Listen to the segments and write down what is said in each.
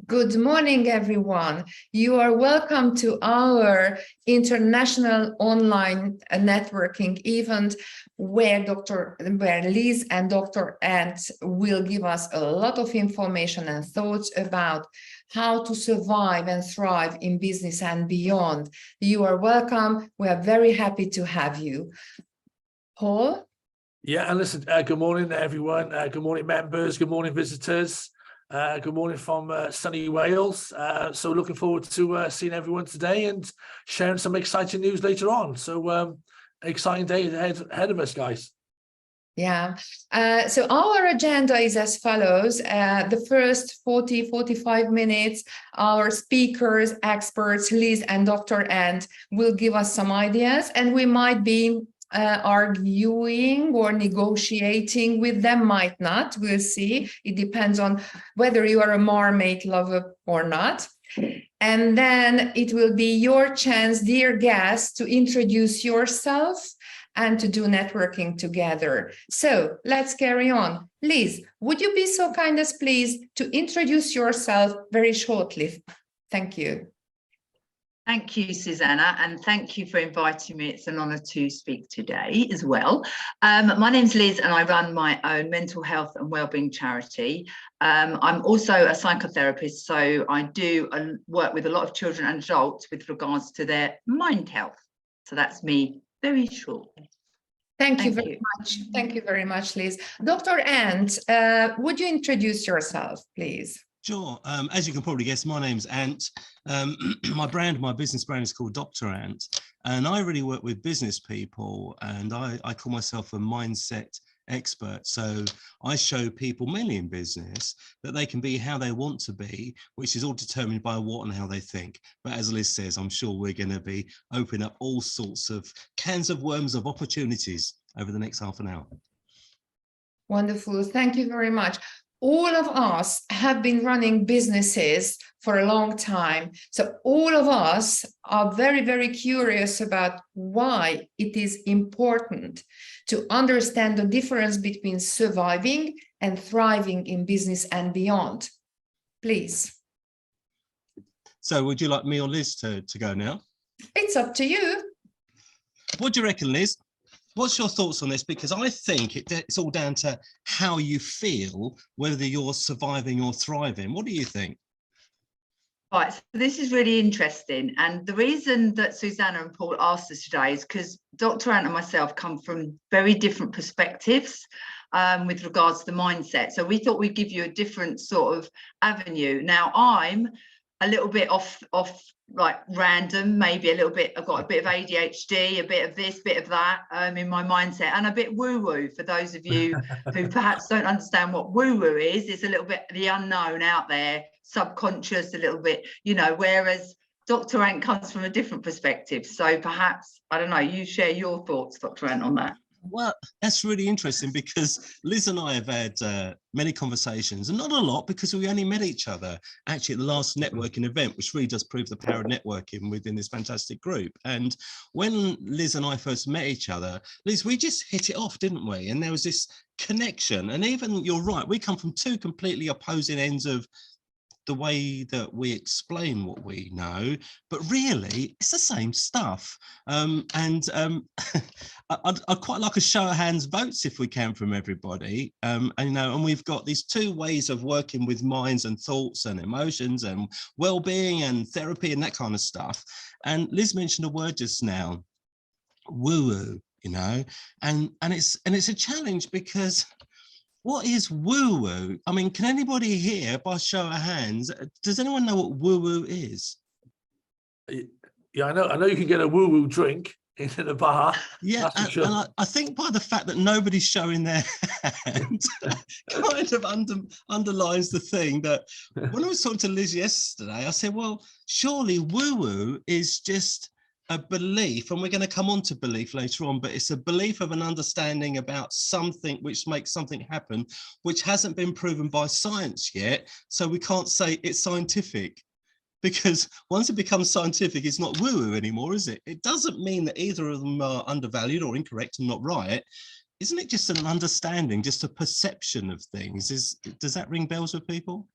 Good morning, everyone. You are welcome to our international online networking event where Liz and Dr. Ant will give us a lot of information and thoughts about how to survive and thrive in business and beyond. You are welcome. We are very happy to have you. Paul? Yeah, and listen, good morning, everyone. Good morning, members. Good morning, visitors. Good morning from sunny Wales. So looking forward to seeing everyone today and sharing some exciting news later on. So exciting day ahead of us, guys. Yeah, so our agenda is as follows. The first 45 minutes, our speakers, experts, Liz and Dr. Ant will give us some ideas, and we might be arguing or negotiating with them, might not, we'll see. It depends on whether you are a Marmite lover or not. And then it will be your chance, dear guests, to introduce yourself and to do networking together. So let's carry on. Liz, would you be so kind as please to introduce yourself very shortly? Thank you. Thank you, Susanna, and thank you for inviting me. It's an honour to speak today as well. My name's Liz and I run my own mental health and wellbeing charity. I'm also a psychotherapist, so I do work with a lot of children and adults with regards to their mind health. So that's me very shortly. Thank you very much. Thank you very much, Liz. Dr. Ant, would you introduce yourself, please? Sure. As you can probably guess, my name's Ant. My business brand is called Dr. Ant, and I really work with business people, and I call myself a mindset expert. So I show people, mainly in business, that they can be how they want to be, which is all determined by what and how they think. But as Liz says, I'm sure we're going to be opening up all sorts of cans of worms of opportunities over the next half an hour. Wonderful. Thank you very much. All of us have been running businesses for a long time. So all of us are very, very curious about why it is important to understand the difference between surviving and thriving in business and beyond. Please. So would you like me or Liz to go now? It's up to you. What do you reckon, Liz? What's your thoughts on this? Because I think it's all down to how you feel, whether you're surviving or thriving. What do you think? Right, so this is really interesting. And the reason that Susanna and Paul asked us today is because Dr. Ant and myself come from very different perspectives with regards to the mindset. So we thought we'd give you a different sort of avenue. Now, I'm a little bit off like random, maybe a little bit, I've got a bit of ADHD, a bit of this, bit of that in my mindset, and a bit woo-woo for those of you who perhaps don't understand what woo-woo is. It's a little bit the unknown out there, subconscious, a little bit, you know, whereas Dr. Ant comes from a different perspective. So perhaps, I don't know, you share your thoughts, Dr. Ant, on that. Well, that's really interesting because Liz and I have had many conversations, and not a lot because we only met each other actually at the last networking event, which really does prove the power of networking within this fantastic group. And when Liz and I first met each other, Liz, we just hit it off, didn't we? And there was this connection. And even, you're right, we come from two completely opposing ends of the way that we explain what we know, but really it's the same stuff. I'd quite like a show of hands votes if we can from everybody. And, you know, and we've got these two ways of working with minds and thoughts and emotions and well-being and therapy and that kind of stuff. And Liz mentioned a word just now, woo-woo, you know, and it's a challenge because what is woo-woo? I mean, can anybody here, by show of hands, does anyone know what woo-woo is? Yeah, I know you can get a woo-woo drink in a bar. Yeah, and I think by the fact that nobody's showing their hand kind of underlines the thing that when I was talking to Liz yesterday, I said, well, surely woo-woo is just a belief, and we're going to come on to belief later on, but it's a belief of an understanding about something which makes something happen, which hasn't been proven by science yet. So we can't say it's scientific, because once it becomes scientific, it's not woo-woo anymore, is it? It doesn't mean that either of them are undervalued or incorrect and not right. Isn't it just an understanding, just a perception of things? Does that ring bells with people?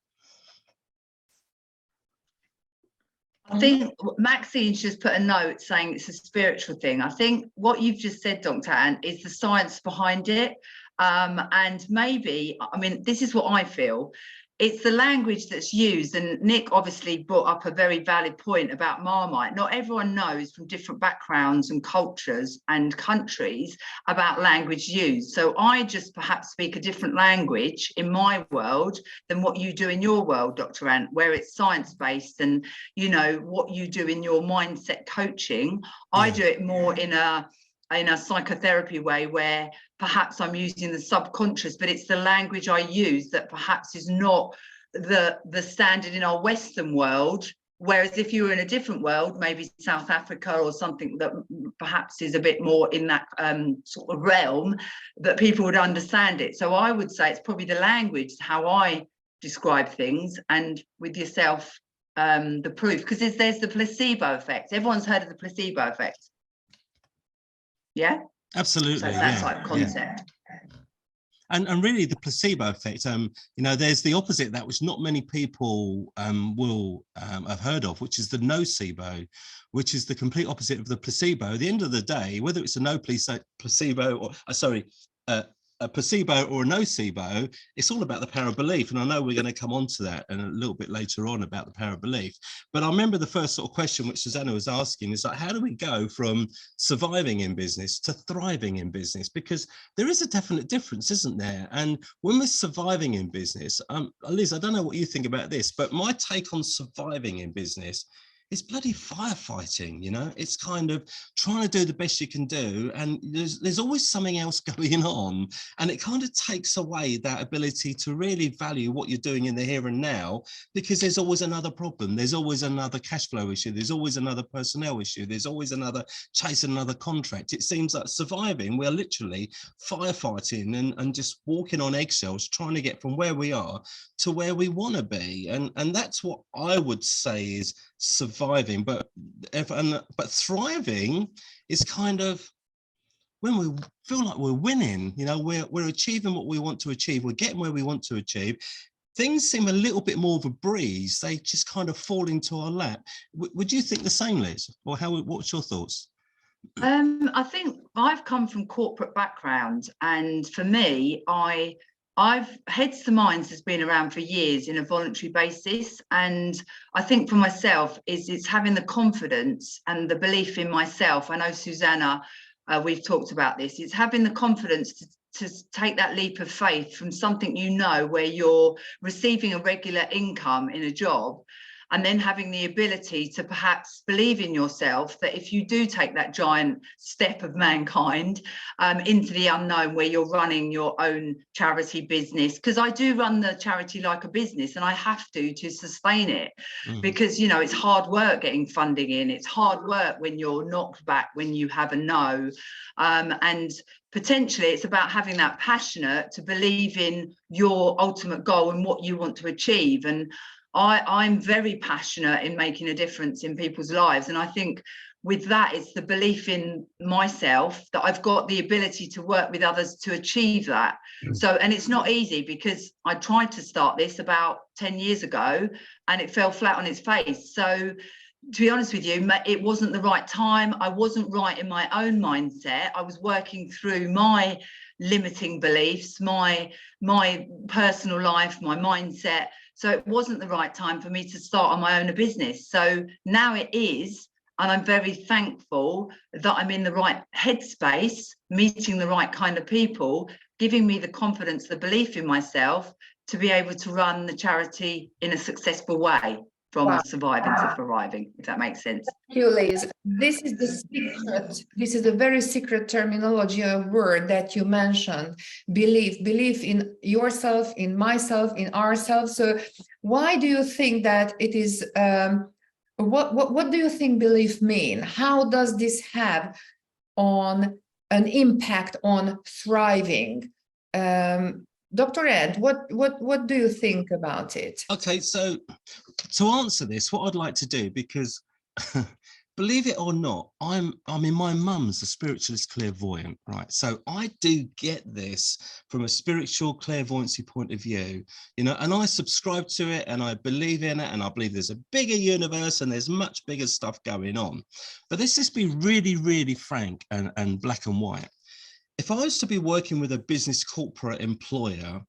I think Maxine's just put a note saying it's a spiritual thing. I think what you've just said, Dr. Anne, is the science behind it. And maybe, I mean, this is what I feel. It's the language that's used, and Nick obviously brought up a very valid point about Marmite. Not everyone knows from different backgrounds and cultures and countries about language used. So I just perhaps speak a different language in my world than what you do in your world, Dr. Ant, where it's science-based and, you know, what you do in your mindset coaching. I do it more in a psychotherapy way, where perhaps I'm using the subconscious, but it's the language I use that perhaps is not the standard in our Western world. Whereas if you were in a different world, maybe South Africa or something that perhaps is a bit more in that sort of realm, that people would understand it. So I would say it's probably the language, how I describe things, and with yourself, the proof, because there's the placebo effect. Everyone's heard of the placebo effect. Yeah, Absolutely. so that type of concept. And really the placebo effect, you know, there's the opposite, that which not many people will have heard of, which is the nocebo, which is the complete opposite of the placebo. At the end of the day, whether it's a placebo or a placebo or a nocebo, it's all about the power of belief. And I know we're going to come on to that and a little bit later on about the power of belief. But I remember the first sort of question which Susanna was asking is like, how do we go from surviving in business to thriving in business? Because there is a definite difference, isn't there? And when we're surviving in business, Liz, I don't know what you think about this, but my take on surviving in business, it's bloody firefighting, you know. It's kind of trying to do the best you can do, and there's always something else going on, and it kind of takes away that ability to really value what you're doing in the here and now, because there's always another problem, there's always another cash flow issue, there's always another personnel issue, there's always another chasing another contract. It seems like surviving, we're literally firefighting and just walking on eggshells, trying to get from where we are to where we want to be, and that's what I would say is surviving. But thriving is kind of when we feel like we're winning, you know, we're achieving what we want to achieve, we're getting where we want to achieve. Things seem a little bit more of a breeze, they just kind of fall into our lap. Would you think the same, Liz? Or what's your thoughts? I think I've come from corporate background, and for me, I've Heads to Minds has been around for years in a voluntary basis, and I think for myself it's having the confidence and the belief in myself. I know Susanna, we've talked about this. It's having the confidence to take that leap of faith from something, you know, where you're receiving a regular income in a job, and then having the ability to perhaps believe in yourself that if you do take that giant step of mankind into the unknown, where you're running your own charity business, because I do run the charity like a business, and I have to sustain it, because, you know, it's hard work getting funding in, it's hard work when you're knocked back, when you have a no, and potentially it's about having that passionate to believe in your ultimate goal and what you want to achieve. And I'm very passionate in making a difference in people's lives. And I think with that, it's the belief in myself that I've got the ability to work with others to achieve that. So, and it's not easy, because I tried to start this about 10 years ago and it fell flat on its face. So to be honest with you, it wasn't the right time. I wasn't right in my own mindset. I was working through my limiting beliefs, my personal life, my mindset. So it wasn't the right time for me to start on my own business. So now it is, and I'm very thankful that I'm in the right headspace, meeting the right kind of people, giving me the confidence, the belief in myself to be able to run the charity in a successful way, from surviving to thriving, if that makes sense. Thank you, Liz. This is the secret. This is a very secret terminology, a word that you mentioned. Belief in yourself, in myself, in ourselves. So why do you think that it is, what do you think belief mean? How does this have on an impact on thriving? Dr. Ed, what do you think about it? Okay, so to answer this, what I'd like to do, because believe it or not, I mean, my mum's a spiritualist clairvoyant, right? So I do get this from a spiritual clairvoyancy point of view, you know, and I subscribe to it and I believe in it, and I believe there's a bigger universe and there's much bigger stuff going on. But let's just be really, really frank and black and white. If I was to be working with a business corporate employer,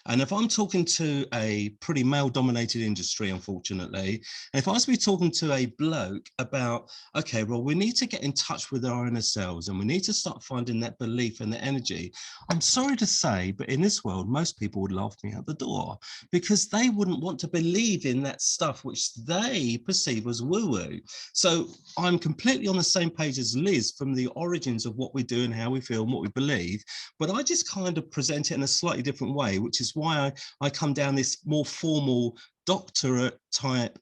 and if I'm talking to a pretty male-dominated industry, unfortunately, and if I was to be talking to a bloke about, okay, well, we need to get in touch with our inner selves and we need to start finding that belief and the energy, I'm sorry to say, but in this world, most people would laugh me out the door because they wouldn't want to believe in that stuff which they perceive as woo-woo. So I'm completely on the same page as Liz from the origins of what we do and how we feel and what we believe, but I just kind of present it in a slightly different way, which is why I come down this more formal doctorate type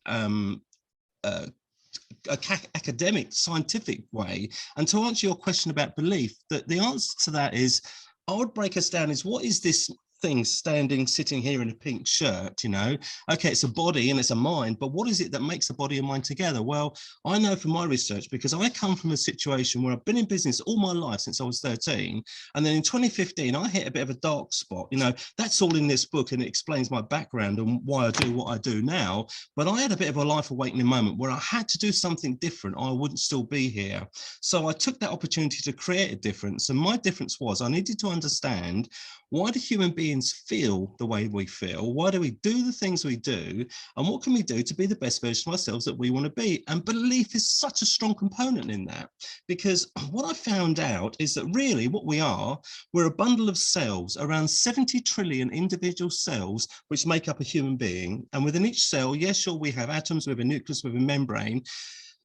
academic scientific way. And to answer your question about belief, that the answer to that is, I would break us down is, what is this thing sitting here in a pink shirt? You know, okay, it's a body and it's a mind, but what is it that makes a body and mind together? Well, I know from my research, because I come from a situation where I've been in business all my life since I was 13, and then in 2015 I hit a bit of a dark spot. You know, that's all in this book and it explains my background and why I do what I do now, but I had a bit of a life awakening moment where I had to do something different or I wouldn't still be here. So I took that opportunity to create a difference, and my difference was I needed to understand, why do human beings feel the way we feel? Why do we do the things we do? And what can we do to be the best version of ourselves that we want to be? And belief is such a strong component in that, because what I found out is that really what we are, we're a bundle of cells, around 70 trillion individual cells, which make up a human being. And within each cell, yes, sure, we have atoms, we have a nucleus, we have a membrane,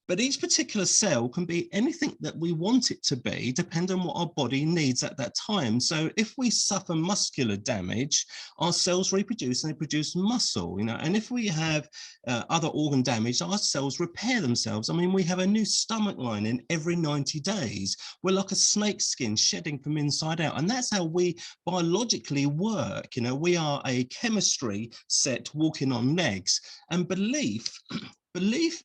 but each particular cell can be anything that we want it to be, depending on what our body needs at that time. So if we suffer muscular damage, our cells reproduce and they produce muscle, you know, and if we have other organ damage, our cells repair themselves. I mean, we have a new stomach lining every 90 days. We're like a snake skin shedding from inside out. And that's how we biologically work. You know, we are a chemistry set walking on legs. And belief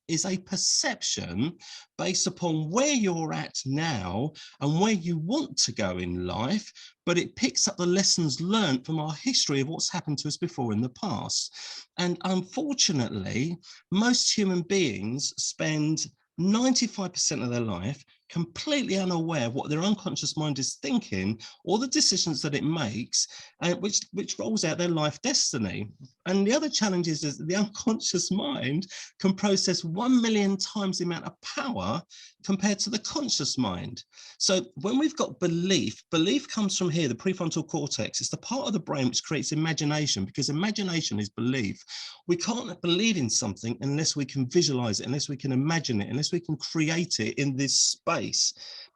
is a perception based upon where you're at now and where you want to go in life, but it picks up the lessons learned from our history of what's happened to us before in the past. And unfortunately, most human beings spend 95% of their life completely unaware of what their unconscious mind is thinking or the decisions that it makes, which rolls out their life destiny. And the other challenge is that the unconscious mind can process 1 million times the amount of power compared to the conscious mind. So when we've got belief comes from here, the prefrontal cortex. It's the part of the brain which creates imagination, because imagination is belief. We can't believe in something unless we can visualize it, unless we can imagine it, unless we can create it in this space.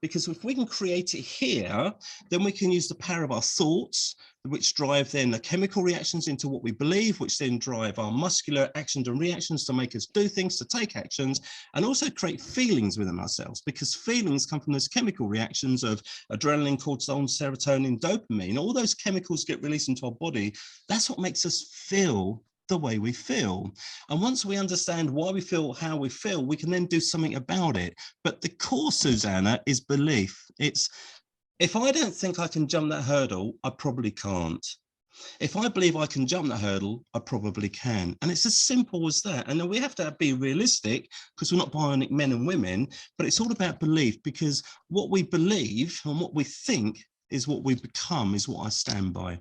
Because if we can create it here, then we can use the power of our thoughts, which drive then the chemical reactions into what we believe, which then drive our muscular actions and reactions to make us do things, to take actions, and also create feelings within ourselves, because feelings come from those chemical reactions of adrenaline, cortisol, serotonin, dopamine. All those chemicals get released into our body. That's what makes us feel the way we feel. And once we understand why we feel how we feel, we can then do something about it. But the core, Susanna, is belief. It's, if I don't think I can jump that hurdle, I probably can't. If I believe I can jump that hurdle, I probably can. And it's as simple as that. And then we have to be realistic, because we're not bionic men and women, but it's all about belief, because what we believe and what we think is what we become, is what I stand by.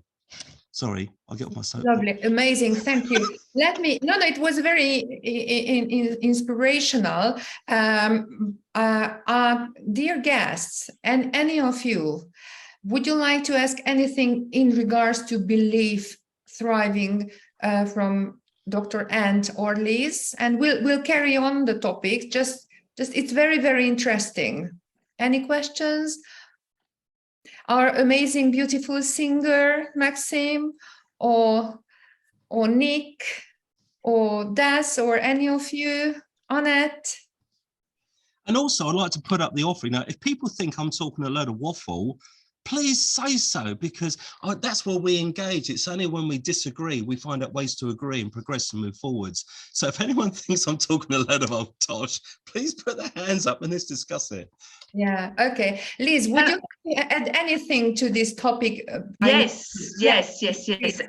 Sorry, I'll get off my soapbox. Lovely, amazing, thank you. It was very inspirational. Dear guests, and any of you, would you like to ask anything in regards to belief thriving from Dr. Ant or Liz? And we'll carry on the topic. Just it's very, very interesting. Any questions? Our amazing, beautiful singer, Maxime, or Nick, or Des, or any of you, Annette? And also, I'd like to put up the offering. Now, if people think I'm talking a load of waffle, please say so, because that's where we engage. It's only when we disagree we find out ways to agree and progress and move forwards. So if anyone thinks I'm talking a load of old tosh, please put their hands up and let's discuss it. Yeah. Okay. Liz, would you add anything to this topic? Yes.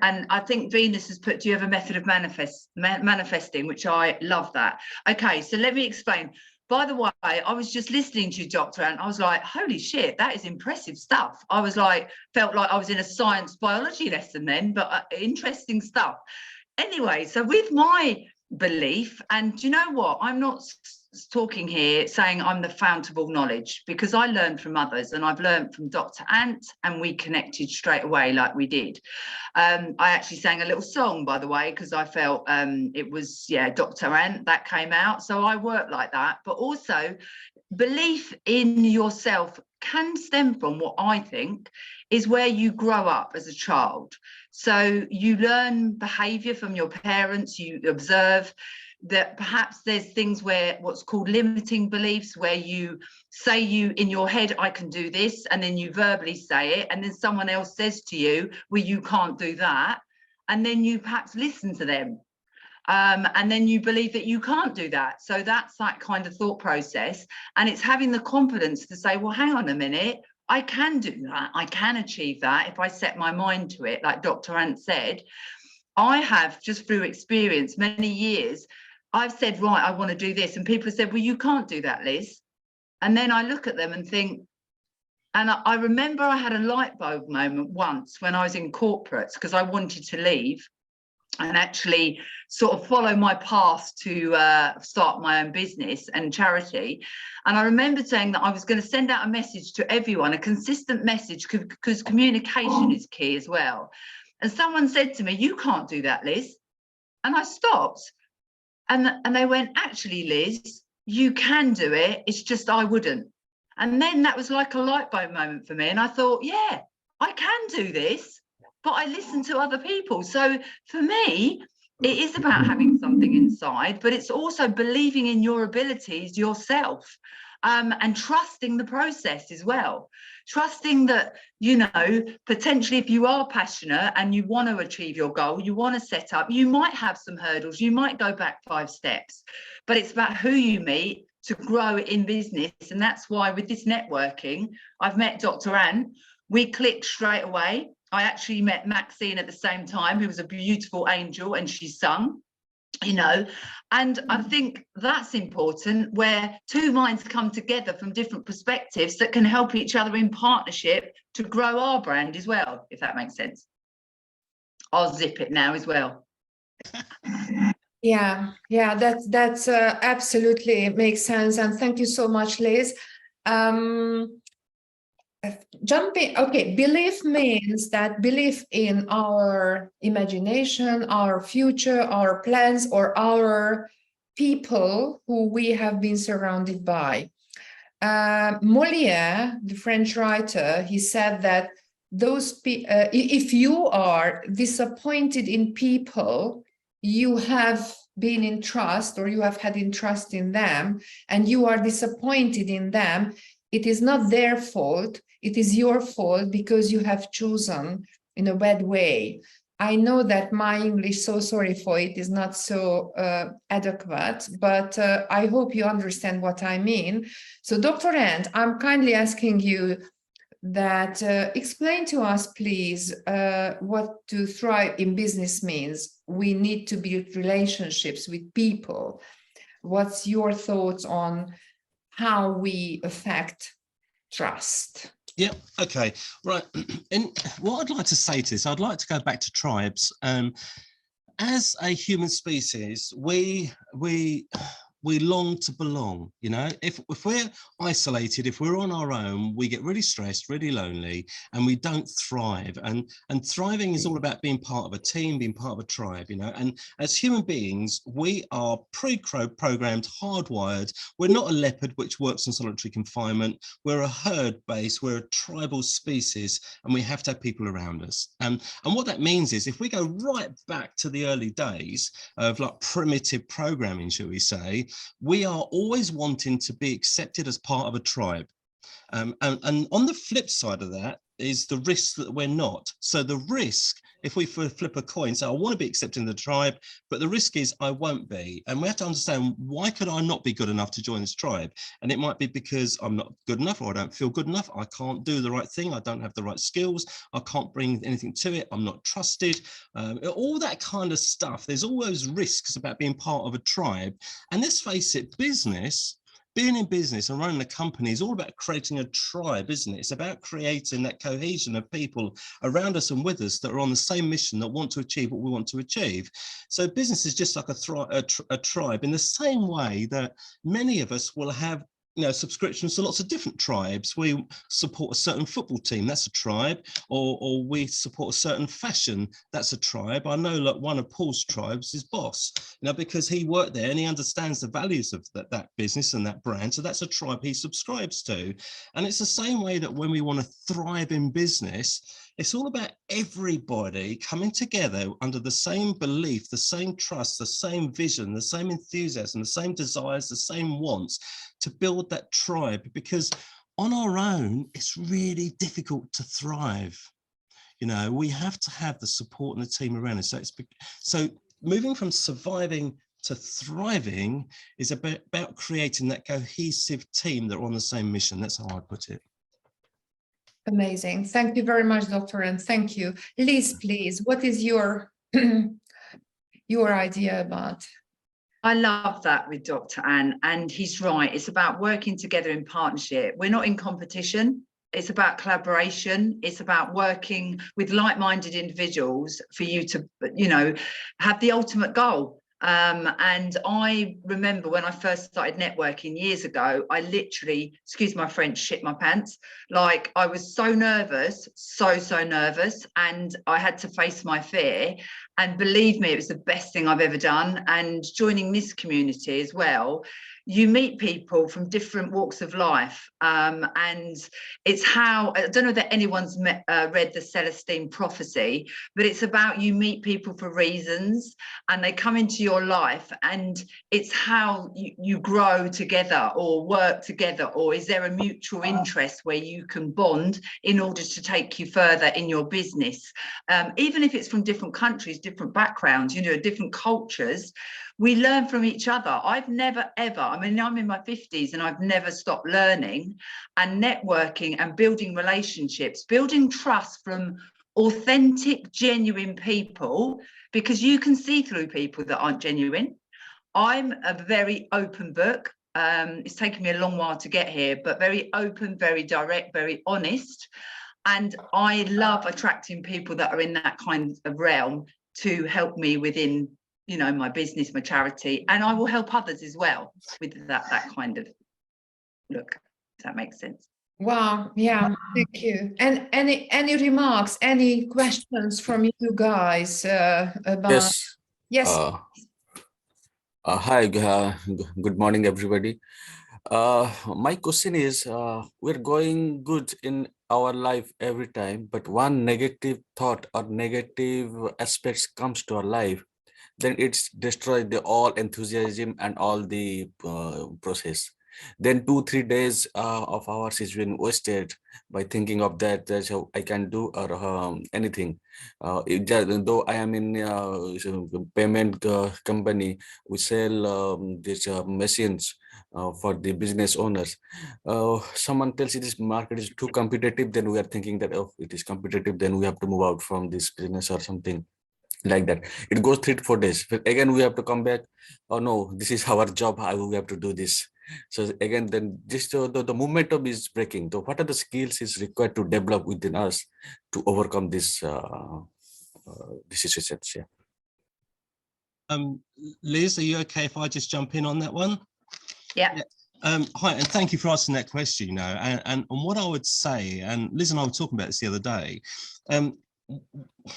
And I think Venus has put, do you have a method of manifesting, which I love that. Okay, so let me explain. By the way, I was just listening to you, Dr. Ant. I was like, holy shit, that is impressive stuff. I was like, felt like I was in a science biology lesson then, but interesting stuff. Anyway, so with my belief, and do you know what? I'm not talking here saying I'm the fount of all knowledge, because I learned from others, and I've learned from Dr. Ant, and we connected straight away like we did. I actually sang a little song, by the way, because I felt it was, yeah, Dr. Ant that came out. So I work like that. But also belief in yourself can stem from what I think is where you grow up as a child. So you learn behavior from your parents, you observe that perhaps there's things where what's called limiting beliefs, where you say in your head, I can do this, and then you verbally say it, and then someone else says to you, well, you can't do that. And then you perhaps listen to them. And then you believe that you can't do that. So that's that kind of thought process. And it's having the confidence to say, well, hang on a minute, I can do that. I can achieve that if I set my mind to it. Like Dr. Ant said, I have, just through experience, many years, I've said, right, I want to do this. And people have said, well, you can't do that, Liz. And then I look at them and think, and I remember I had a light bulb moment once when I was in corporates, because I wanted to leave and actually sort of follow my path to start my own business and charity. And I remember saying that I was going to send out a message to everyone, a consistent message, because communication is key as well. And someone said to me, you can't do that, Liz. And I stopped. And they went, actually, Liz, you can do it. It's just I wouldn't. And then that was like a light bulb moment for me. And I thought, yeah, I can do this, but I listen to other people. So for me, it is about having something inside, but it's also believing in your abilities yourself, and trusting the process as well. Trusting that, you know, potentially if you are passionate and you want to achieve your goal, you want to set up, you might have some hurdles, you might go back 5 steps, but it's about who you meet to grow in business. And that's why with this networking, I've met Dr. Ant, we clicked straight away. I actually met Maxine at the same time, who was a beautiful angel, and she sung, you know, and I think that's important, where 2 minds come together from different perspectives that can help each other in partnership to grow our brand as well, if that makes sense. I'll zip it now as well. Yeah, that's absolutely makes sense. And thank you so much, Liz. Jumping, okay, belief means that belief in our imagination, our future, our plans, or our people who we have been surrounded by. Molière, the French writer, he said that if you are disappointed in people, you have been in trust, or you have had in trust in them, and you are disappointed in them, it is not their fault. It is your fault because you have chosen in a bad way. I know that my English, so sorry for it, is not so adequate, but I hope you understand what I mean. So Dr. Ant, I'm kindly asking you that explain to us, please, what to thrive in business means. We need to build relationships with people. What's your thoughts on how we affect trust? Yeah, okay, right. And what I'd like to say to this, I'd like to go back to tribes. As a human species, we long to belong, you know. If we're isolated, if we're on our own, we get really stressed, really lonely, and we don't thrive. And thriving is all about being part of a team, being part of a tribe, you know. And as human beings, we are pre-programmed, hardwired. We're not a leopard which works in solitary confinement. We're a herd base, we're a tribal species, and we have to have people around us. And what that means is, if we go right back to the early days of like primitive programming, shall we say, we are always wanting to be accepted as part of a tribe. And on the flip side of that, is the risk that we're not. So the risk, if we flip a coin, so I want to be accepted in the tribe, but the risk is I won't be. And we have to understand, why could I not be good enough to join this tribe? And it might be because I'm not good enough, or I don't feel good enough. I can't do the right thing. I don't have the right skills. I can't bring anything to it. I'm not trusted. All that kind of stuff. There's all those risks about being part of a tribe. And let's face it, being in business and running a company is all about creating a tribe, isn't it? It's about creating that cohesion of people around us and with us that are on the same mission, that want to achieve what we want to achieve. So business is just like a tribe, in the same way that many of us will have subscriptions to lots of different tribes. We support a certain football team, that's a tribe, or we support a certain fashion, that's a tribe. I know like one of Paul's tribes is Boss, because he worked there and he understands the values of that business and that brand. So that's a tribe he subscribes to. And it's the same way that when we want to thrive in business, it's all about everybody coming together under the same belief, the same trust, the same vision, the same enthusiasm, the same desires, the same wants, to build that tribe. Because on our own, it's really difficult to thrive. We have to have the support and the team around us. So moving from surviving to thriving is about creating that cohesive team that are on the same mission. That's how I put it. Amazing. Thank you very much, Dr. And thank you. Liz, please, what is your idea about? I love that with Dr. Anne, and he's right. It's about working together in partnership. We're not in competition. It's about collaboration. It's about working with like-minded individuals for you to, have the ultimate goal. And I remember when I first started networking years ago, I literally, excuse my French, shit my pants. Like, I was so nervous, so nervous, and I had to face my fear. And believe me, it was the best thing I've ever done. And joining this community as well, you meet people from different walks of life. And it's how, I don't know that anyone's read the Celestine Prophecy, but it's about you meet people for reasons and they come into your life, and it's how you grow together or work together, or is there a mutual interest where you can bond in order to take you further in your business. Even if it's from different countries, different backgrounds, different cultures, we learn from each other. I've never, ever, I'm in my 50s and I've never stopped learning and networking and building relationships, building trust from authentic, genuine people, because you can see through people that aren't genuine. I'm a very open book. It's taken me a long while to get here, but very open, very direct, very honest. And I love attracting people that are in that kind of realm to help me within my business, my charity, and I will help others as well with that kind of look. Does that make sense? Wow, yeah, thank you. And any remarks, any questions from you guys about? Yes. Hi, good morning, everybody. My question is, we're going good in our life every time, but one negative thought or negative aspects comes to our life, then it's destroyed the all enthusiasm and all the process. Then 2-3 days of ours is been wasted by thinking of that's how I can do or anything. Though I am in payment company, we sell these machines for the business owners. Someone tells you this market is too competitive, then we are thinking that, oh, it is competitive, then we have to move out from this business or something like that. It goes 3 to 4 days, but again we have to come back. Oh no, this is our job, we have to do this. So again, then just the momentum is breaking. So what are the skills is required to develop within us to overcome this situations? Yeah. Liz, are you okay if I just jump in on that one? Yeah. Hi, and thank you for asking that question. And what I would say, and Liz and I were talking about this the other day,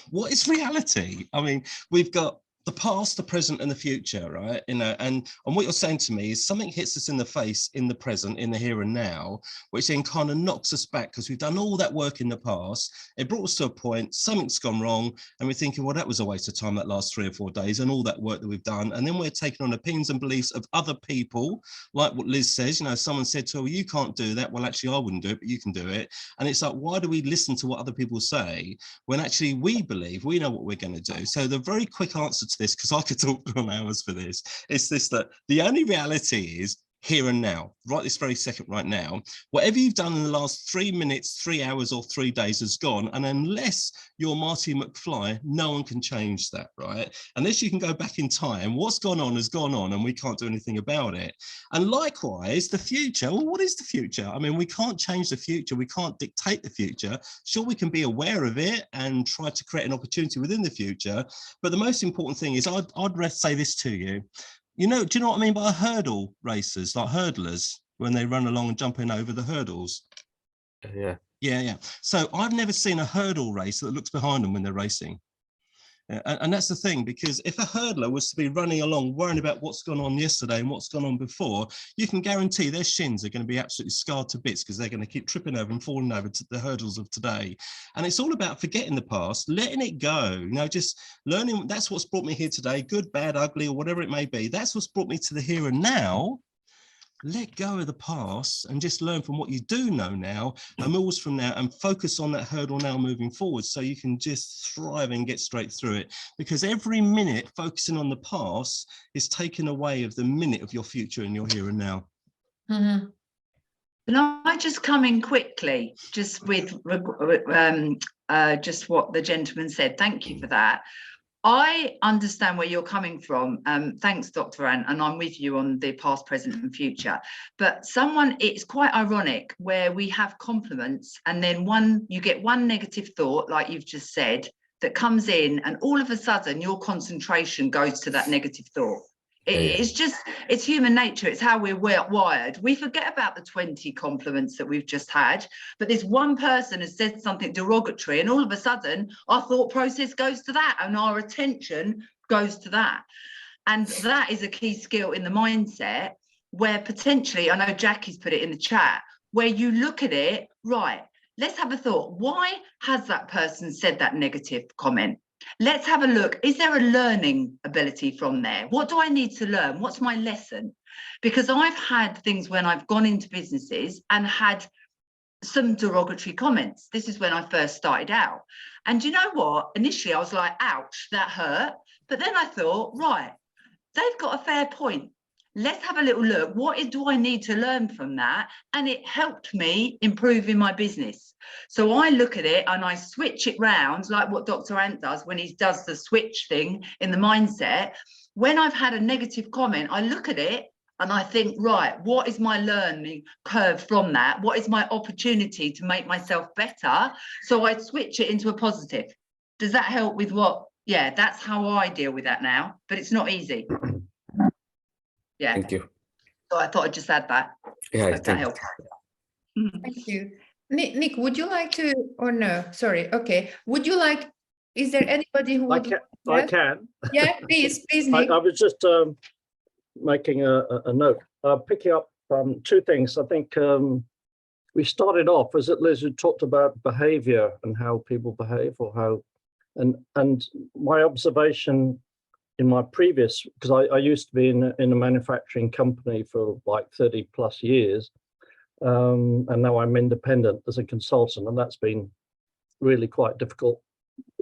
what is reality? I mean, we've got the past, the present, and the future, right? You know, and what you're saying to me is something hits us in the face in the present, in the here and now, which then kind of knocks us back because we've done all that work in the past. It brought us to a point, something's gone wrong, and we're thinking, well, that was a waste of time that last 3 or 4 days and all that work that we've done. And then we're taking on opinions and beliefs of other people, like what Liz says. You know, someone said to her, well, you can't do that. Well, actually, I wouldn't do it, but you can do it. And it's like, why do we listen to what other people say when actually we believe we know what we're going to do? So the very quick answer to this, because I could talk on hours for this, is this: that the only reality is here and now, right this very second, right now. Whatever you've done in the last 3 minutes, 3 hours, or 3 days has gone. And unless you're Marty McFly, no one can change that, right? Unless you can go back in time, what's gone on has gone on and we can't do anything about it. And likewise, the future, well, what is the future? I mean, we can't change the future. We can't dictate the future. Sure, we can be aware of it and try to create an opportunity within the future. But the most important thing is, I'd say this to you. You know, do you know what I mean by hurdle racers, like hurdlers, when they run along and jump in over the hurdles? Yeah. Yeah. So I've never seen a hurdle race that looks behind them when they're racing. And that's the thing, because if a hurdler was to be running along worrying about what's gone on yesterday and what's gone on before, you can guarantee their shins are going to be absolutely scarred to bits because they're going to keep tripping over and falling over to the hurdles of today. And it's all about forgetting the past, letting it go, you know, just learning. That's what's brought me here today, good, bad, ugly, or whatever it may be. That's what's brought me to the here and now. Let go of the past and just learn from what you do know now and moves from now, and focus on that hurdle now moving forward, so you can just thrive and get straight through it. Because every minute focusing on the past is taken away of the minute of your future and your here and now. Mm-hmm. Can I just come in quickly, just with just what the gentleman said? Thank you for that. I understand where you're coming from. Thanks, Dr. Ant, and I'm with you on the past, present, and future. But it's quite ironic where we have compliments, and then you get one negative thought, like you've just said, that comes in, and all of a sudden your concentration goes to that negative thought. It's human nature. It's how we're wired. We forget about the 20 compliments that we've just had, but this one person has said something derogatory, and all of a sudden our thought process goes to that and our attention goes to that. And that is a key skill in the mindset, where potentially, I know Jackie's put it in the chat, where you look at it, right, let's have a thought. Why has that person said that negative comment? Let's have a look. Is there a learning ability from there? What do I need to learn? What's my lesson? Because I've had things when I've gone into businesses and had some derogatory comments. This is when I first started out. And you know what? Initially, I was like, ouch, that hurt. But then I thought, right, they've got a fair point. Let's have a little look. What do I need to learn from that? And it helped me improve in my business. So I look at it and I switch it round, like what Dr. Ant does when he does the switch thing in the mindset. When I've had a negative comment, I look at it and I think, right, what is my learning curve from that? What is my opportunity to make myself better? So I switch it into a positive. Does that help with what? Yeah, that's how I deal with that now, but it's not easy. Yeah. Thank you. So I thought I'd just add that. Yeah, That helps. Thank you. Nick, would you like to, or no, sorry, okay. Would you like, is there anybody who would? I can. Yeah, please, Nick. I was just making a note, picking up 2 things. I think we started off, as Liz had talked about behavior and how people behave, or how, and my observation in my previous, because I used to be in a manufacturing company for like 30 plus years, and now I'm independent as a consultant, and that's been really quite difficult.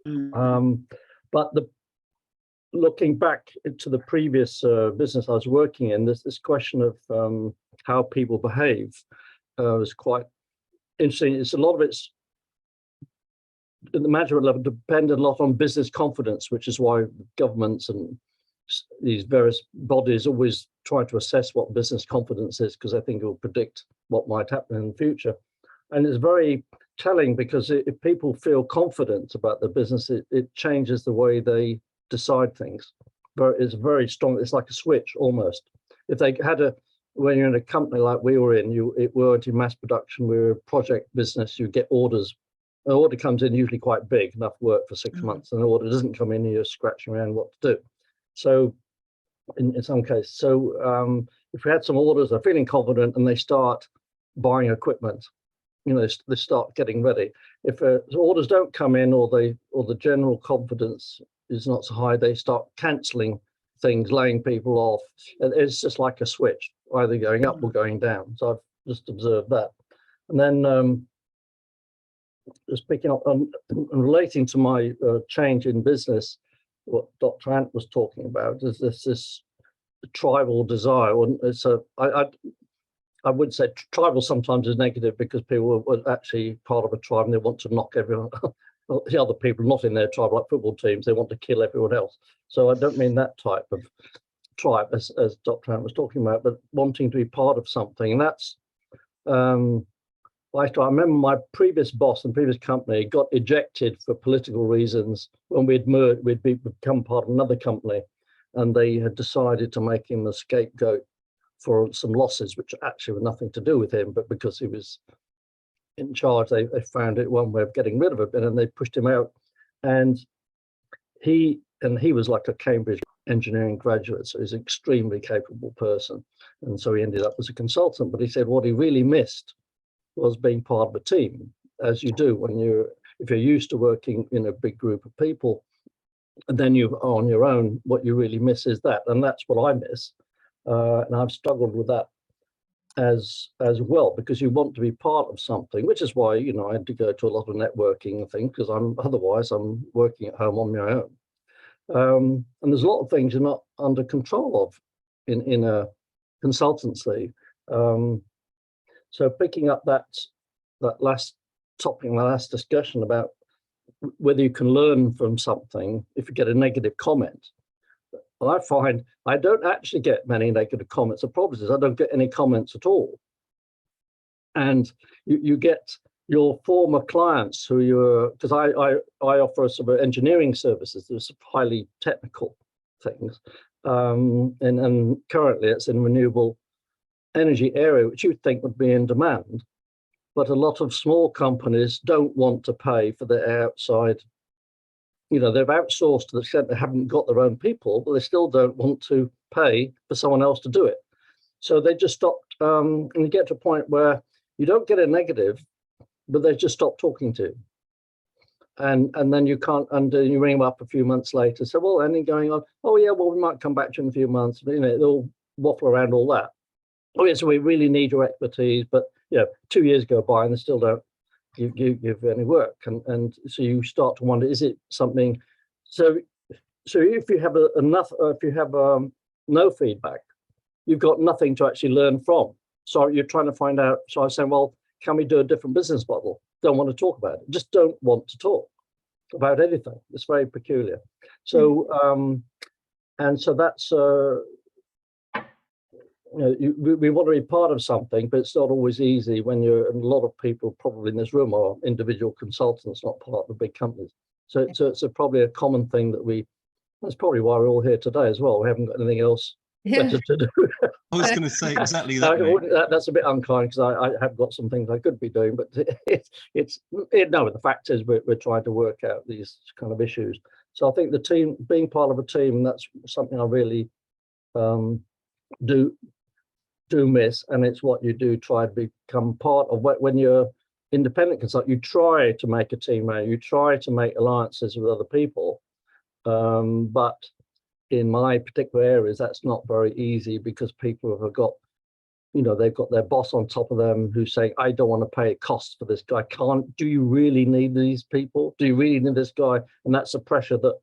But looking back to the previous business I was working in, this question of how people behave was quite interesting. It's a lot of it's at the management level depended a lot on business confidence, which is why governments and these various bodies always try to assess what business confidence is, because I think it will predict what might happen in the future. And it's very telling, because if people feel confident about the business, it changes the way they decide things. It's very strong. It's like a switch almost. If they had when you're in a company like we were in, it weren't in mass production, we were a project business, you get orders. An order comes in usually quite big, enough work for 6 months, and the order doesn't come in, you're scratching around what to do. So in some cases, so if we had some orders, they're feeling confident and they start buying equipment, you know, they start getting ready. If orders don't come in, or the general confidence is not so high, they start cancelling things, laying people off. And it's just like a switch, either going up or going down. So I've just observed that. And then just picking up on and relating to my change in business, what Dr. Ant was talking about is this tribal desire. It's I would say tribal sometimes is negative, because people are actually part of a tribe and they want to knock everyone, the other people not in their tribe, like football teams, they want to kill everyone else. So I don't mean that type of tribe as Dr. Ant was talking about, but wanting to be part of something. And that's like, I remember my previous boss and previous company got ejected for political reasons when we'd become part of another company, and they had decided to make him a scapegoat for some losses, which actually were nothing to do with him, but because he was in charge, they found it one way of getting rid of him, and they pushed him out. And he was like a Cambridge engineering graduate, so he's an extremely capable person. And so he ended up as a consultant. But he said what he really missed was being part of a team, as you do when if you're used to working in a big group of people, and then you're on your own. What you really miss is that, and that's what I miss. And I've struggled with that as well, because you want to be part of something, which is why, you know, I had to go to a lot of networking and things, because otherwise I'm working at home on my own. And there's a lot of things you're not under control of in a consultancy. So picking up that last topic, my last discussion about whether you can learn from something if you get a negative comment. I find I don't actually get many negative comments. The problem is I don't get any comments at all. And you get your former clients who because I offer some engineering services, there's some highly technical things. And currently it's in renewable energy area, which you'd think would be in demand. But a lot of small companies don't want to pay for their outside. You know, they've outsourced to the extent they haven't got their own people, but they still don't want to pay for someone else to do it. So they just stopped, and you get to a point where you don't get a negative, but they just stop talking to you. And then you can't, and you ring them up a few months later, so, well, anything going on? Oh yeah, well, we might come back to you in a few months. But, you know, they'll waffle around all that. Oh yeah, so we really need your expertise, but, you know, 2 years go by and they still don't give any work, and so you start to wonder, is it something? So if you have no feedback, you've got nothing to actually learn from. So you're trying to find out. So I was saying, well, can we do a different business model? Don't want to talk about it. Just don't want to talk about anything. It's very peculiar. So and so that's you know, we want to be part of something, but it's not always easy when you're, and a lot of people probably in this room are individual consultants, not part of the big companies. So it's probably a common thing that's probably why we're all here today as well. We haven't got anything else better to do. I was going to say exactly that. That's a bit unkind, because I have got some things I could be doing, but no, the fact is we're trying to work out these kind of issues. So I think the team, being part of a team, that's something I really do miss, and it's what you do try to become part of. When you're independent consultant, you try to make a team around, you try to make alliances with other people, but in my particular areas that's not very easy, because people have got, you know, they've got their boss on top of them who's saying, I don't want to pay costs for this guy. Do you really need these people? Do you really need this guy? And that's the pressure that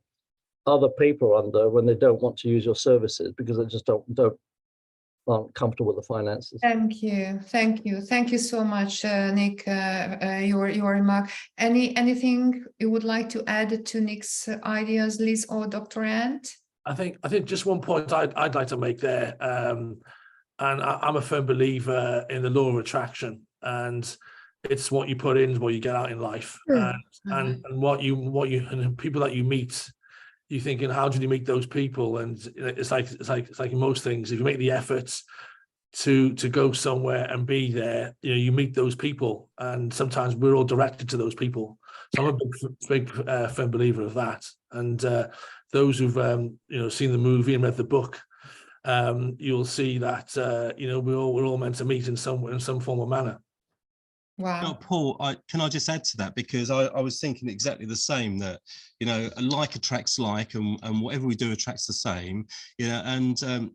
other people are under when they don't want to use your services, because they just aren't comfortable with the finances. Thank you so much, Nick. Your remark. Anything you would like to add to Nick's ideas, Liz or Dr. Ant? I think just one point I'd like to make there, and I'm a firm believer in the law of attraction, and it's what you put in is what you get out in life. And what you and people that you meet, you're thinking, how did you meet those people? And it's like in most things, if you make the effort to go somewhere and be there, you know, you meet those people, and sometimes we're all directed to those people. So I'm a big firm believer of that. And those who've seen the movie and read the book, you'll see that we're all meant to meet in some form or manner. Wow. You know, Paul, can I just add to that, because I was thinking exactly the same, that like attracts like, and whatever we do attracts the same. And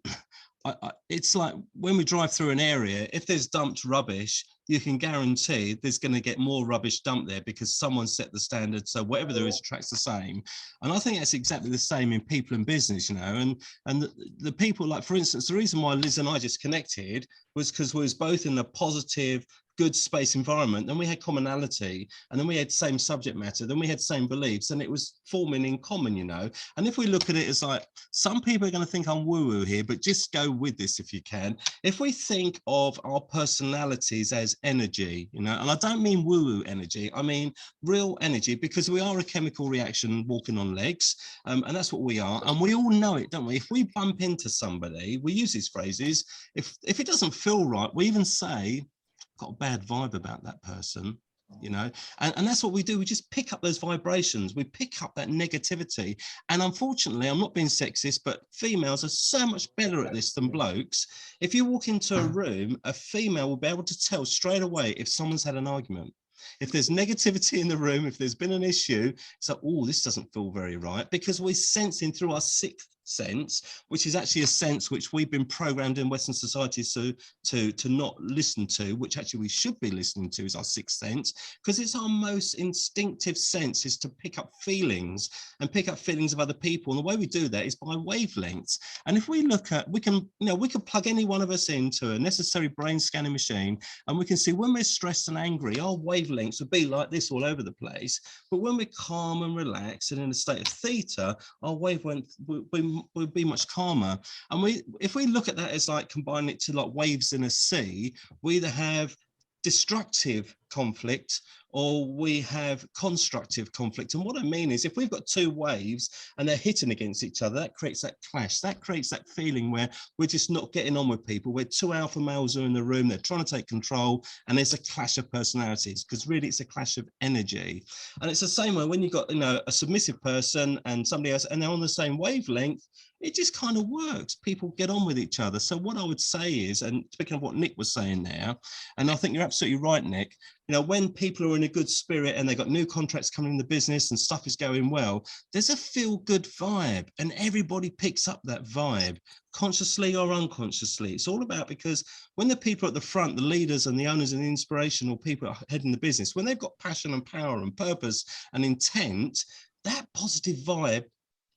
it's like when we drive through an area, if there's dumped rubbish, you can guarantee there's going to get more rubbish dumped there because someone set the standard. So whatever there is attracts the same. And I think that's exactly the same in people and business, and the people, like, for instance, the reason why Liz and I just connected was because we was both in a positive, good space environment, then we had commonality, and then we had same subject matter, then we had same beliefs, and it was forming in common, And if we look at it as like, some people are going to think I'm woo-woo here, but just go with this if you can. If we think of our personalities as energy, and I don't mean woo-woo energy, I mean real energy, because we are a chemical reaction walking on legs, and that's what we are, and we all know it, don't we? If we bump into somebody, we use these phrases, if it doesn't feel right, we even say, got a bad vibe about that person, and that's what we do. We just pick up those vibrations, we pick up that negativity. And unfortunately, I'm not being sexist, but females are so much better at this than blokes. If you walk into a room, a female will be able to tell straight away if someone's had an argument. If there's negativity in the room, if there's been an issue, it's like, oh, this doesn't feel very right, because we're sensing through our sixth sense, which is actually a sense which we've been programmed in Western societies to not listen to, which actually we should be listening to, is our sixth sense, because it's our most instinctive sense, is to pick up feelings and pick up feelings of other people. And the way we do that is by wavelengths. And if we look at, we can plug any one of us into a necessary brain scanning machine, and we can see when we're stressed and angry, our wavelengths would be like this all over the place. But when we're calm and relaxed and in a state of theta, our wavelength would be much calmer. And if we look at that as like combining it to like waves in a sea, we either have destructive conflict or we have constructive conflict. And what I mean is, if we've got two waves and they're hitting against each other, that creates that clash, that creates that feeling where we're just not getting on with people, where two alpha males are in the room, they're trying to take control, and there's a clash of personalities, because really it's a clash of energy. And it's the same way when you've got a submissive person and somebody else, and they're on the same wavelength, it just kind of works. People get on with each other. So what I would say is, and speaking of what Nick was saying there, and I think you're absolutely right, Nick, when people are in a good spirit and they've got new contracts coming in the business and stuff is going well, there's a feel-good vibe, and everybody picks up that vibe, consciously or unconsciously. It's all about, because when the people at the front, the leaders and the owners and the inspirational people heading the business, when they've got passion and power and purpose and intent, that positive vibe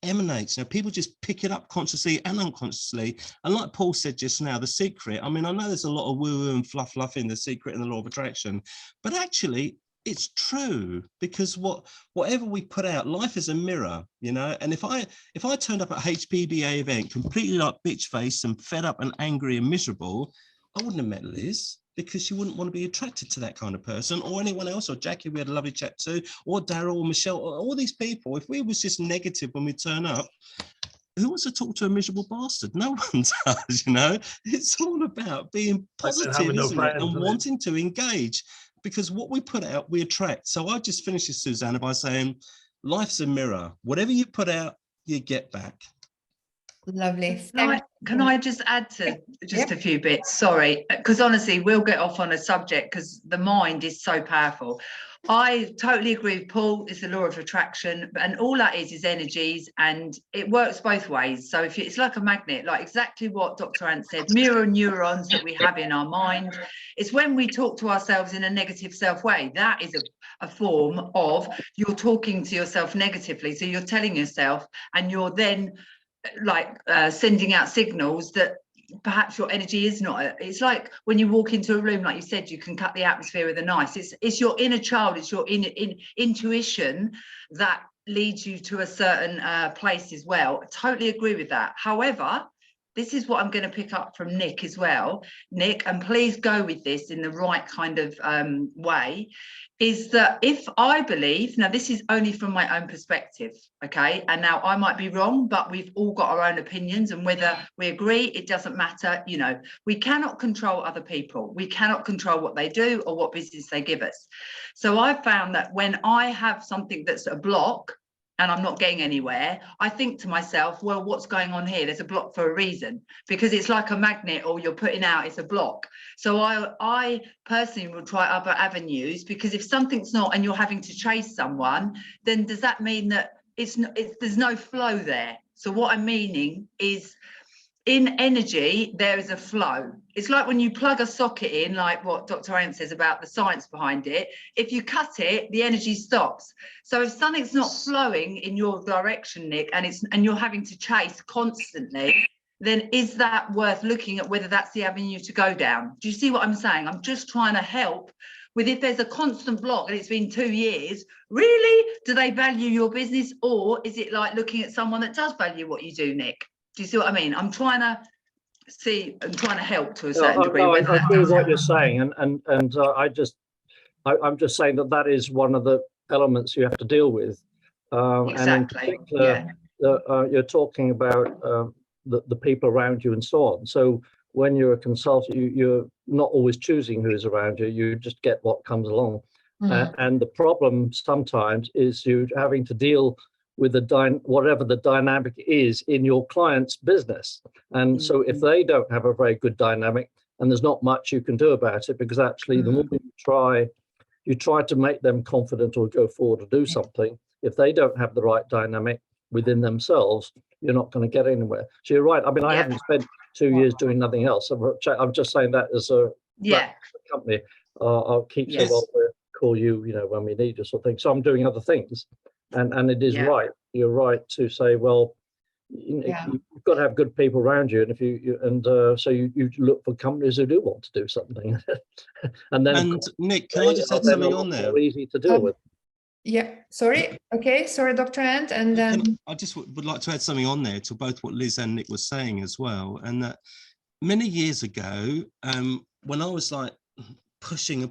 emanates. People just pick it up consciously and unconsciously. And like Paul said just now, the secret, I mean, I know there's a lot of woo-woo and fluff in the secret and the law of attraction, but actually it's true, because whatever we put out, life is a mirror, and if I turned up at HBBA event completely like bitch faced and fed up and angry and miserable, I wouldn't have met Liz, because she wouldn't want to be attracted to that kind of person, or anyone else, or Jackie we had a lovely chat to, or Daryl or Michelle, or all these people. If we was just negative when we turn up, who wants to talk to a miserable bastard? No one does, It's all about being positive, isn't it? And wanting to engage, because what we put out, we attract. So I just finished this, Susanna, by saying, life's a mirror. Whatever you put out, you get back. Lovely. Can I just add to just a few bits? Sorry, because honestly, we'll get off on a subject because the mind is so powerful. I totally agree with Paul. It's the law of attraction, and all that is energies, and it works both ways. So if it's like a magnet, like exactly what Dr. Ant said, mirror neurons that we have in our mind. It's when we talk to ourselves in a negative self way, that is a form of you're talking to yourself negatively. So you're telling yourself, and you're then sending out signals that perhaps your energy is not. It's like when you walk into a room, like you said, you can cut the atmosphere with a knife. It's your inner child, it's your intuition that leads you to a certain place as well. I totally agree with that. However, this is what I'm going to pick up from Nick as well, Nick, and please go with this in the right kind of way, is that if I believe, now this is only from my own perspective, okay, and now I might be wrong, but we've all got our own opinions, and whether we agree, it doesn't matter. You know, we cannot control other people. We cannot control what they do or what business they give us. So I've found that when I have something that's a block, and I'm not getting anywhere, I think to myself, well, what's going on here? There's a block for a reason, because it's like a magnet, or you're putting out, it's a block. So I personally will try other avenues, because if something's not, and you're having to chase someone, then does that mean that there's no flow there? So what I'm meaning is, in energy, there is a flow. It's like when you plug a socket in, like what Dr. Ant says about the science behind it. If you cut it, the energy stops. So if something's not flowing in your direction, Nick, and you're having to chase constantly, then is that worth looking at whether that's the avenue to go down? Do you see what I'm saying? I'm just trying to help with, if there's a constant block and it's been 2 years, really, do they value your business? Or is it like looking at someone that does value what you do, Nick? Do you see what I mean? I'm trying to help to a certain degree. No, I agree with what you're saying, and I'm just saying that is one of the elements you have to deal with. Exactly. And in particular, you're talking about the people around you and so on. So when you're a consultant, you're not always choosing who's around you. You just get what comes along. And the problem sometimes is you having to deal with whatever the dynamic is in your client's business. And so if they don't have a very good dynamic, and there's not much you can do about it, because actually the more you try to make them confident or go forward to do something, if they don't have the right dynamic within themselves, you're not going to get anywhere. So you're right. I mean, I haven't spent 2 years doing nothing else. I'm just saying that as a company. I'll keep saying, well, we'll call you, when we need you, sort of thing. So I'm doing other things. And it is right. You're right to say, well, you've got to have good people around you, and so you look for companies who do want to do something. and Nick, can I just add something on there? Easy to deal with. Yeah. Sorry. Okay. Sorry, Dr. Ant. And then I just would like to add something on there to both what Liz and Nick were saying as well, and that many years ago, when I was like pushing,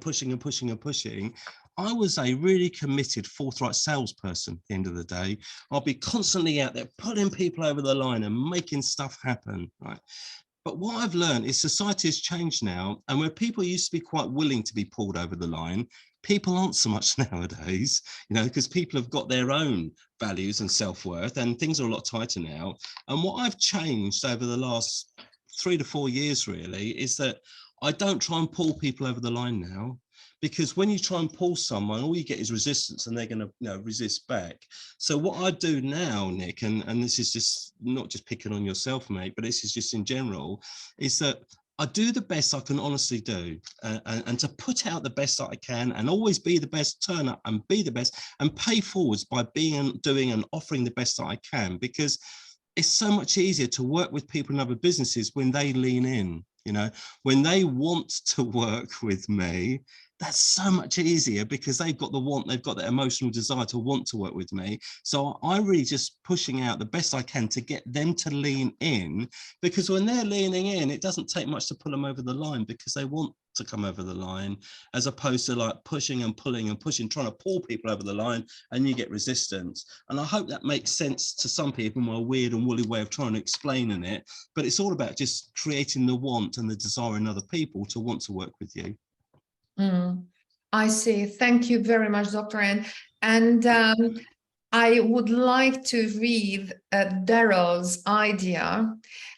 I was a really committed, forthright salesperson at the end of the day. I'll be constantly out there putting people over the line and making stuff happen, right? But what I've learned is society has changed now, and where people used to be quite willing to be pulled over the line, people aren't so much nowadays, because people have got their own values and self-worth, and things are a lot tighter now. And what I've changed over the last 3 to 4 years really is that I don't try and pull people over the line now. Because when you try and pull someone, all you get is resistance, and they're going to resist back. So what I do now, Nick, and this is just not just picking on yourself, mate, but this is just in general, is that I do the best I can honestly do, and to put out the best that I can, and always be the best, turn up and be the best, and pay forwards by doing and offering the best that I can, because it's so much easier to work with people in other businesses when they lean in, when they want to work with me. That's so much easier because they've got that emotional desire to want to work with me. So I'm really just pushing out the best I can to get them to lean in, because when they're leaning in, it doesn't take much to pull them over the line, because they want to come over the line, as opposed to like pushing and pulling and pushing, trying to pull people over the line, and you get resistance. And I hope that makes sense to some people, my weird and woolly way of trying to explain it, but it's all about just creating the want and the desire in other people to want to work with you. I see. Thank you very much, Dr. Ant. And I would like to read Daryl's idea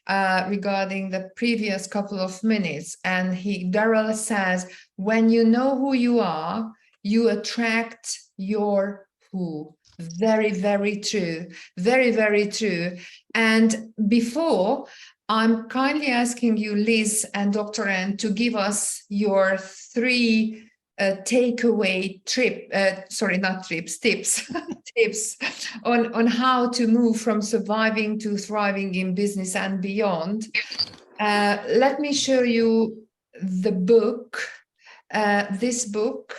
regarding the previous couple of minutes. And Daryl says, when you know who you are, you attract your who. Very, very true. Very, very true. And before, I'm kindly asking you, Liz and Dr. Ant, to give us your 3 takeaway tips tips on how to move from surviving to thriving in business and beyond. Let me show you the book, this book,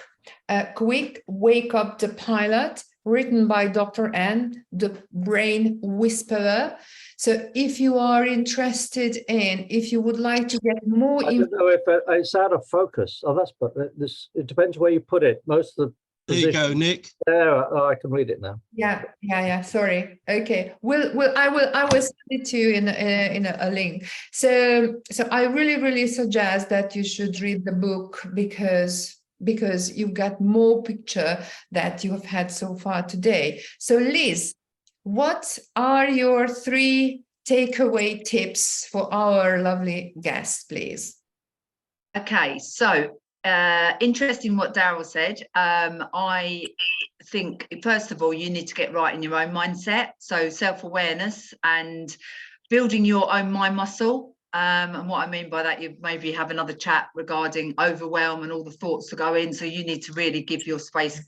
Quick Wake Up the Pilot, written by Dr. N, the brain whisperer. So if you are interested in, if you would like to get more I don't know if it's out of focus. Oh, but it depends where you put it. Most of the There you go, Nick. There, I can read it now. Yeah. Sorry. Okay. I will send it to you in a link. So I really suggest that you should read the book because you've got more picture that you have had so far today. So Liz, what are your 3 takeaway tips for our lovely guests, please? Okay, so interesting what Daryl said. I think, first of all, you need to get right in your own mindset. So self-awareness and building your own mind muscle. And what I mean by that, you maybe have another chat regarding overwhelm and all the thoughts that go in. So you need to really give your space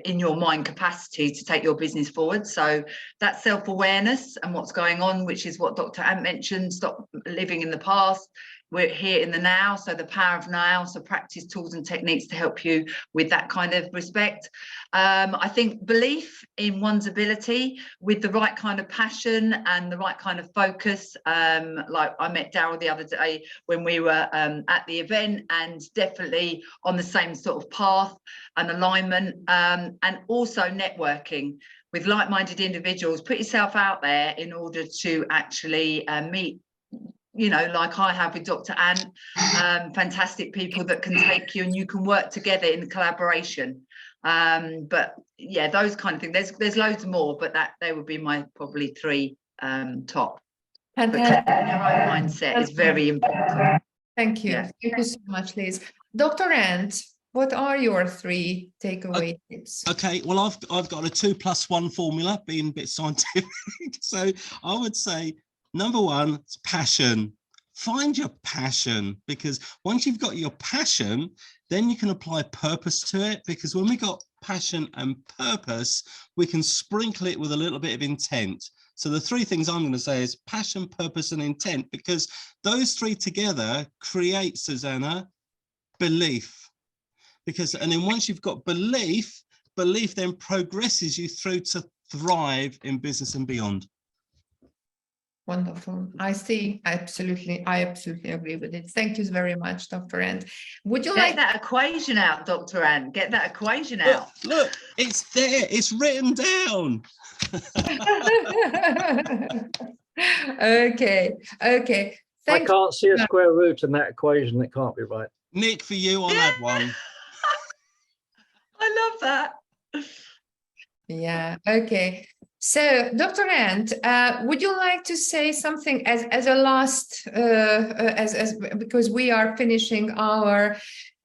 in your mind capacity to take your business forward. So that's self-awareness and what's going on, which is what Dr. Ant mentioned. Stop living in the past. We're here in the now, so the power of now. So practice tools and techniques to help you with that kind of respect. I think belief in one's ability with the right kind of passion and the right kind of focus. Like I met Daryl the other day when we were at the event, and definitely on the same sort of path and alignment, and also networking with like-minded individuals. Put yourself out there in order to actually meet, like I have with Dr. Ant, fantastic people that can take you and you can work together in collaboration. But yeah, those kind of things. There's loads more, but they would be my probably 3 top. But your own mindset is very important. Thank you. Yeah. Thank you so much, Liz. Dr. Ant, what are your 3 takeaway tips? Okay, well, I've got a 2+1 formula, being a bit scientific. So I would say, number 1, it's passion. Find your passion, because once you've got your passion, then you can apply purpose to it, because when we got passion and purpose, we can sprinkle it with a little bit of intent. So the 3 things I'm going to say is passion, purpose, and intent, because those 3 together create, Susanna, belief. And then once you've got belief then progresses you through to thrive in business and beyond. Wonderful. I absolutely agree with it. Thank you very much, Dr. Ant. Would you like that equation out, Dr. Ant? Get that equation out. Look, it's there. It's written down. Okay. I can't see a square root in that equation. It can't be right. Nick, for you, I'll add one. I love that. Yeah. Okay. So, Dr. Ant, would you like to say something as a last, because we are finishing our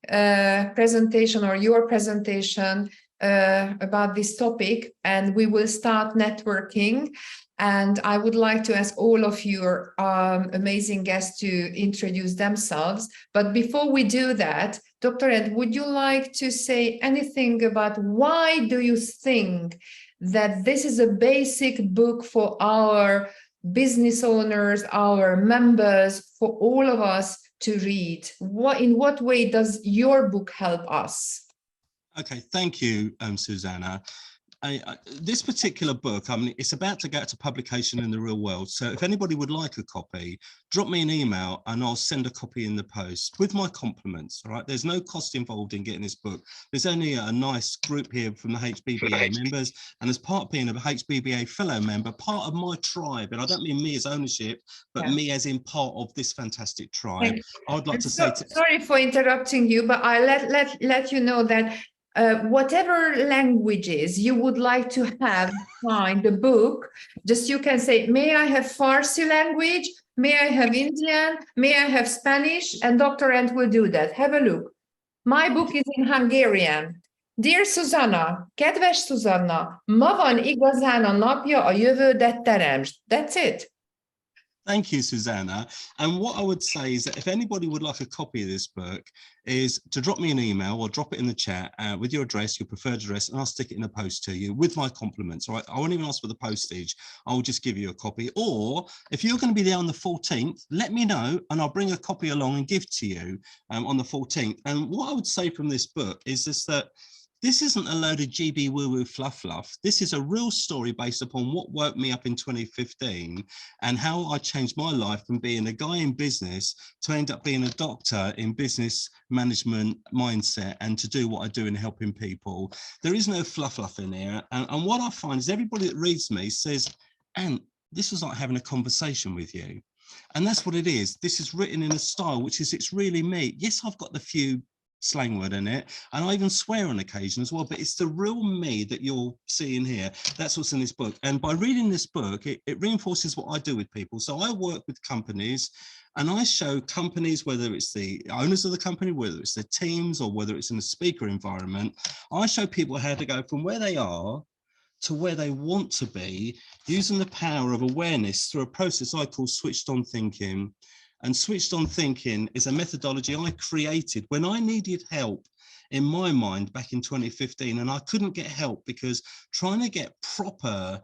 presentation or your presentation about this topic, and we will start networking. And I would like to ask all of your amazing guests to introduce themselves. But before we do that, Dr. Ed, would you like to say anything about why do you think that this is a basic book for our business owners, our members, for all of us to read? In what way does your book help us? Okay, thank you, Susanna. This particular book, it's about to go to publication in the real world. So if anybody would like a copy, drop me an email and I'll send a copy in the post with my compliments. All right. There's no cost involved in getting this book. There's only a nice group here from the HBBA members. And as part of being a HBBA fellow member, part of my tribe, and I don't mean me as ownership, but me as in part of this fantastic tribe. I would like to say... Sorry for interrupting you, but I let you know that whatever languages you would like to have find the book, just you can say, may I have Farsi language, may I have Indian, may I have Spanish, and Dr. Ant will do that. Have a look. My book is in Hungarian. Dear Susanna, kedves Susanna, ma van igazán a napja, a jövődet teremtsd. That's it. Thank you, Susanna. And what I would say is that if anybody would like a copy of this book, is to drop me an email or drop it in the chat with your address, your preferred address, and I'll stick it in a post to you with my compliments. All right, I won't even ask for the postage. I'll just give you a copy. Or if you're going to be there on the 14th, let me know and I'll bring a copy along and give to you on the 14th. And what I would say from this book is that This isn't a load of GB woo-woo fluff. This is a real story based upon what woke me up in 2015 and how I changed my life from being a guy in business to end up being a doctor in business management mindset and to do what I do in helping people. There is no fluff in here. And what I find is everybody that reads me says, and this was like having a conversation with you. And that's what it is. This is written in a style, which is, it's really me. Yes, I've got the few slang word in it, and I even swear on occasion as well, but it's the real me that you're seeing here. That's what's in this book. And by reading this book, it reinforces what I do with people. So I work with companies and I show companies, whether it's the owners of the company, whether it's the teams, or whether it's in a speaker environment, I show people how to go from where they are to where they want to be, using the power of awareness through a process I call switched on thinking. And switched on thinking is a methodology I created when I needed help in my mind back in 2015, and I couldn't get help because trying to get proper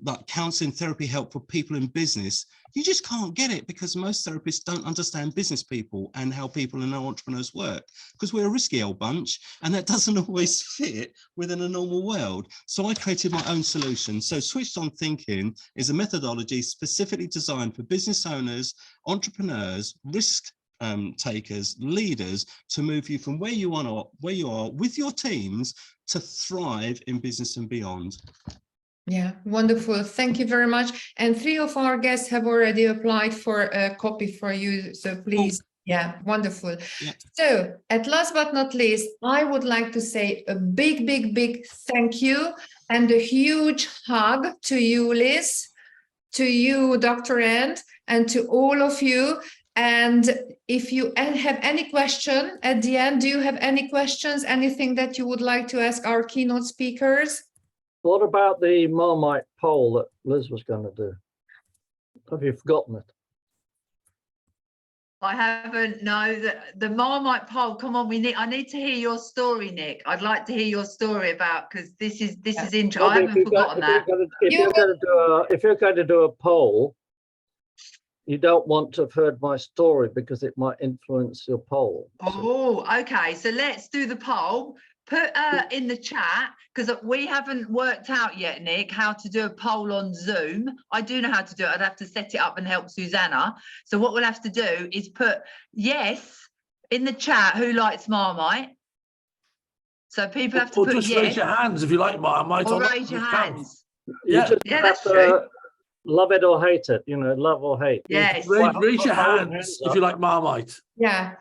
like counseling, therapy help for people in business, you just can't get it because most therapists don't understand business people and how people and entrepreneurs work, because we're a risky old bunch and that doesn't always fit within a normal world. So I created my own solution. So switched on thinking is a methodology specifically designed for business owners, entrepreneurs, risk takers, leaders, to move you from where you are with your teams to thrive in business and beyond. Yeah, wonderful. Thank you very much. And 3 of our guests have already applied for a copy for you. So please, yeah, wonderful. Yeah. So at last but not least, I would like to say a big thank you and a huge hug to you, Liz, to you, Dr. Ant, and to all of you. And if you have any question at the end, do you have any questions, anything that you would like to ask our keynote speakers? What about the Marmite poll that Liz was going to do? Have you forgotten it? I haven't. No, the Marmite poll. Come on, I need to hear your story, Nick. I'd like to hear your story about, because this is interesting. I haven't forgotten that. If you're going to do a poll, you don't want to have heard my story because it might influence your poll. Oh, okay. So let's do the poll. Put in the chat, because we haven't worked out yet, Nick, how to do a poll on Zoom. I do know how to do it. I'd have to set it up and help Susanna. So what we'll have to do is put yes in the chat, who likes Marmite. So people have to or put just yes. raise your hands if you like Marmite. Or raise your hands. Yeah, that's true. Love it or hate it, love or hate. Yes. Raise your hands if you like Marmite. Yeah.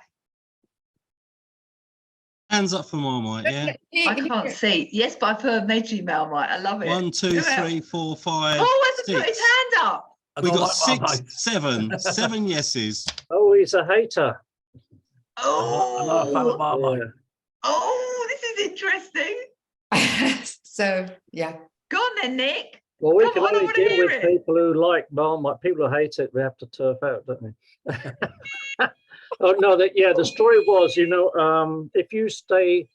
Hands up for Marmite, yeah. I can't see. Yes, but I've heard Medley Marmite. I love it. 1, 2, 3, 4, 5. Oh, hasn't put his hand up. We got like 7 yeses. Oh, he's a hater. I'm not a fan of Marmite. Yeah. Oh, this is interesting. So, yeah. Go on then, Nick. Well, we Come can on, I only wanna deal hear with it. people who like Marmite. People who hate it, we have to turf out, don't we? Oh no, the story was, if you stay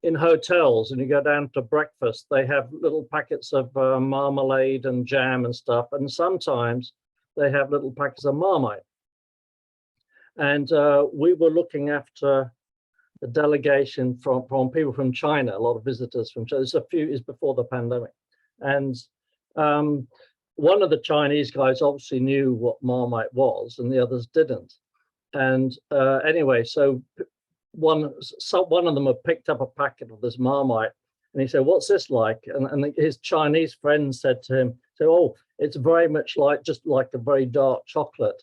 in hotels and you go down to breakfast, they have little packets of marmalade and jam and stuff, and sometimes they have little packets of Marmite. And we were looking after the delegation from people from China, a lot of visitors from China. It's before the pandemic, and one of the Chinese guys obviously knew what Marmite was, and the others didn't. And anyway, so one of them had picked up a packet of this Marmite, and he said, "What's this like?" And his Chinese friend said to him, "Oh, it's very much just like a very dark chocolate."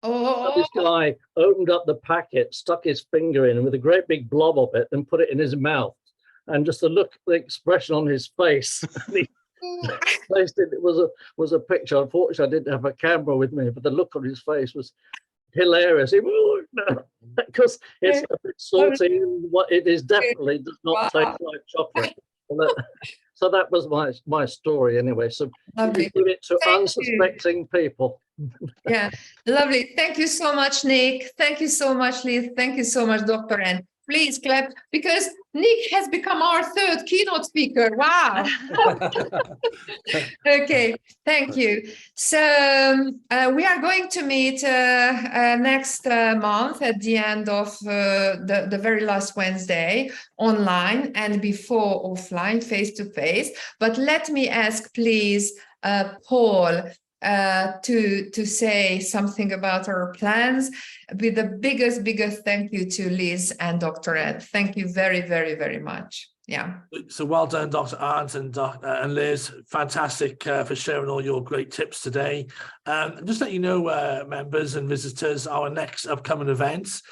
Oh, So this guy opened up the packet, stuck his finger in with a great big blob of it, and put it in his mouth. And just the expression on his face, he placed it was a picture. Unfortunately, I didn't have a camera with me, but the look on his face was hilarious. Because it's a bit salty. What it is definitely does not taste like chocolate. So that was my story anyway. So lovely. you give it to unsuspecting people. Yeah, lovely. Thank you so much, Nick. Thank you so much, Liz. Thank you so much, Dr. N. Please clap, because Nick has become our third keynote speaker. Wow. Okay, thank you. So we are going to meet next month at the end of the very last Wednesday online, and before offline, face-to-face. But let me ask, please, Paul, to say something about our plans, with the biggest thank you to Liz and Dr. Ed. Thank you very, very, very much. Yeah. So well done, Dr. Arndt and Liz. Fantastic for sharing all your great tips today. Just let you know, members and visitors, our next upcoming events.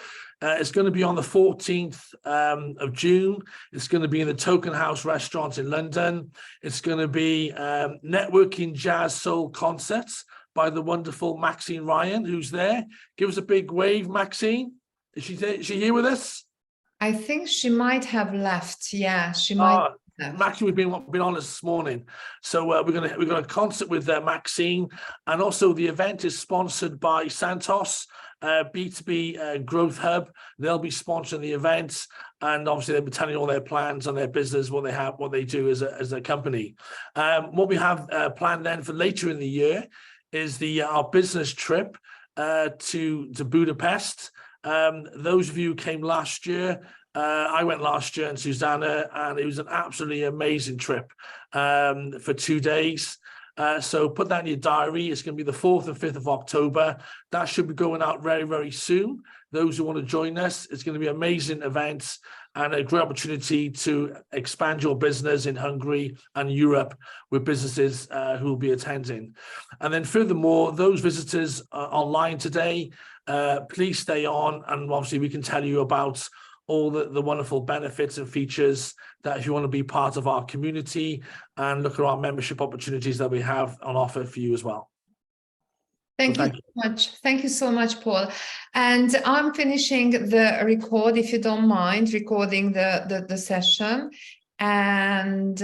It's going to be on the 14th of June. It's going to be in the Token House restaurant in London. It's going to be networking jazz soul concerts by the wonderful Maxine Ryan, who's there. Give us a big wave, Maxine. Is she here with us? I think she might have left. Yeah, she might. Maxine, we've been on this morning, so we're gonna concert with Maxine, and also the event is sponsored by Santos B2B Growth Hub. They'll be sponsoring the events, and obviously they'll be telling you all their plans on their business, what they have, what they do as a company. What we have planned then for later in the year is our business trip to Budapest. Those of you who came last year. I went last year, and Susanna, and it was an absolutely amazing trip for 2 days. So put that in your diary. It's going to be the 4th and 5th of October. That should be going out very, very soon. Those who want to join us, it's going to be amazing events and a great opportunity to expand your business in Hungary and Europe with businesses who will be attending. And then furthermore, those visitors online today, please stay on, and obviously we can tell you about all the wonderful benefits and features that if you want to be part of our community, and look at our membership opportunities that we have on offer for you as well. Thank you so much. Thank you so much, Paul. And I'm finishing the record, if you don't mind, recording the session. And